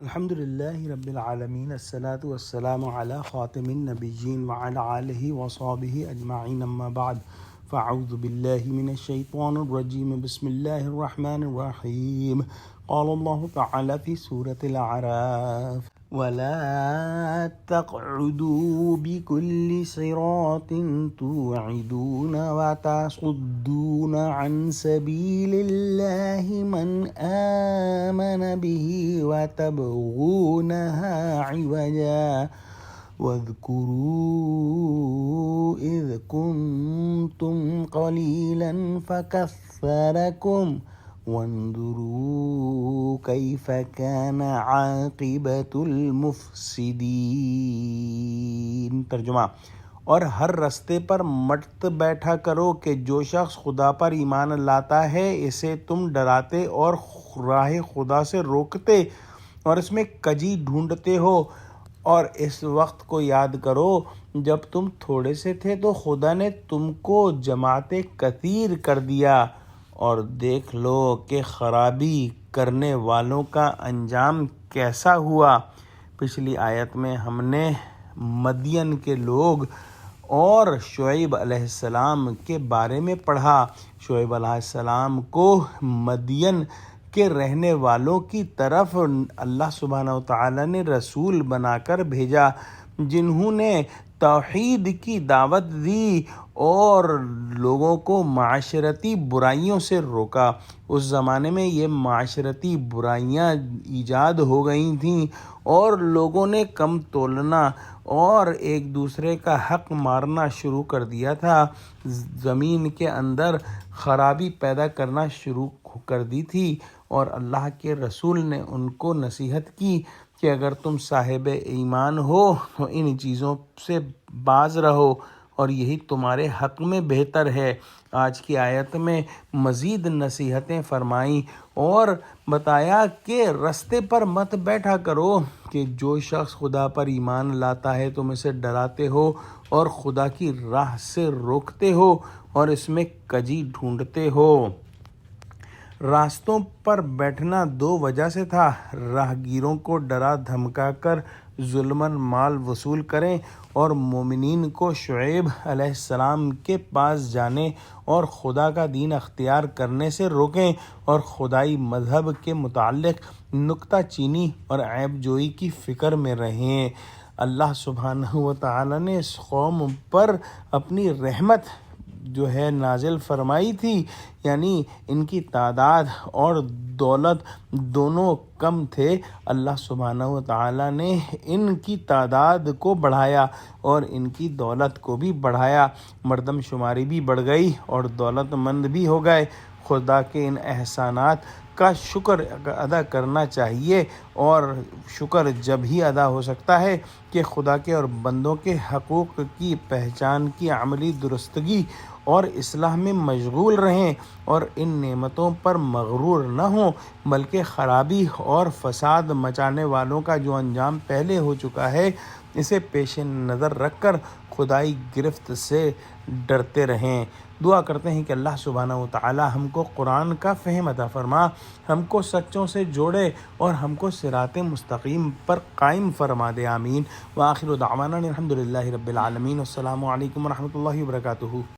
الحمد لله رب العالمين الصلاة والسلام على خاتم النبيين وعلى آله وصحبه أجمعين أما بعد فأعوذ بالله من الشيطان الرجيم بسم الله الرحمن الرحيم قال الله تعالى في سورة الأعراف ولا تقعدوا بكل صراط توعدون وتصدون عن سبيل الله من آمن به وتبغونها عوجا واذكروا إذ كنتم قليلا فكثركم وانظروا كيف كان عاقبۃ المفسدین۔ ترجمہ: اور ہر رستے پر مت بیٹھا کرو کہ جو شخص خدا پر ایمان لاتا ہے اسے تم ڈراتے اور راہ خدا سے روکتے اور اس میں کجی ڈھونڈتے ہو، اور اس وقت کو یاد کرو جب تم تھوڑے سے تھے تو خدا نے تم کو جماعت کثیر کر دیا، اور دیکھ لو کہ خرابی کرنے والوں کا انجام کیسا ہوا۔ پچھلی آیت میں ہم نے مدین کے لوگ اور شعیب علیہ السلام کے بارے میں پڑھا۔ شعیب علیہ السلام کو مدین کے رہنے والوں کی طرف اللہ سبحانہ وتعالی نے رسول بنا کر بھیجا، جنہوں نے توحید کی دعوت دی اور لوگوں کو معاشرتی برائیوں سے روکا۔ اس زمانے میں یہ معاشرتی برائیاں ایجاد ہو گئی تھیں اور لوگوں نے کم تولنا اور ایک دوسرے کا حق مارنا شروع کر دیا تھا، زمین کے اندر خرابی پیدا کرنا شروع کر دی تھی، اور اللہ کے رسول نے ان کو نصیحت کی کہ اگر تم صاحب ایمان ہو تو ان چیزوں سے باز رہو اور یہی تمہارے حق میں بہتر ہے۔ آج کی آیت میں مزید نصیحتیں فرمائیں اور بتایا کہ رستے پر مت بیٹھا کرو کہ جو شخص خدا پر ایمان لاتا ہے تم اسے ڈراتے ہو اور خدا کی راہ سے روکتے ہو اور اس میں کجی ڈھونڈتے ہو۔ راستوں پر بیٹھنا دو وجہ سے تھا: راہگیروں کو ڈرا دھمکا کر ظلماً مال وصول کریں اور مومنین کو شعیب علیہ السلام کے پاس جانے اور خدا کا دین اختیار کرنے سے روکیں اور خدائی مذہب کے متعلق نکتہ چینی اور عیب جوئی کی فکر میں رہیں۔ اللہ سبحانہ وتعالی نے اس قوم پر اپنی رحمت نازل فرمائی تھی، یعنی ان کی تعداد اور دولت دونوں کم تھے۔ اللہ سبحانہ وتعالی نے ان کی تعداد کو بڑھایا اور ان کی دولت کو بھی بڑھایا، مردم شماری بھی بڑھ گئی اور دولت مند بھی ہو گئے۔ خدا کے ان احسانات کا شکر ادا کرنا چاہیے، اور شکر جب ہی ادا ہو سکتا ہے کہ خدا کے اور بندوں کے حقوق کی پہچان کی عملی درستگی اور اصلاح میں مشغول رہیں اور ان نعمتوں پر مغرور نہ ہوں، بلکہ خرابی اور فساد مچانے والوں کا جو انجام پہلے ہو چکا ہے اسے پیش نظر رکھ کر خدائی گرفت سے ڈرتے رہیں۔ دعا کرتے ہیں کہ اللہ سبحانہ وتعالی ہم کو قرآن کا فہم عطا فرما، ہم کو سچوں سے جوڑے اور ہم کو صراط مستقیم پر قائم فرما دے، آمین۔ وآخر دعوانا الحمد للہ رب العالمین۔ السلام علیکم ورحمۃ اللہ وبرکاتہ۔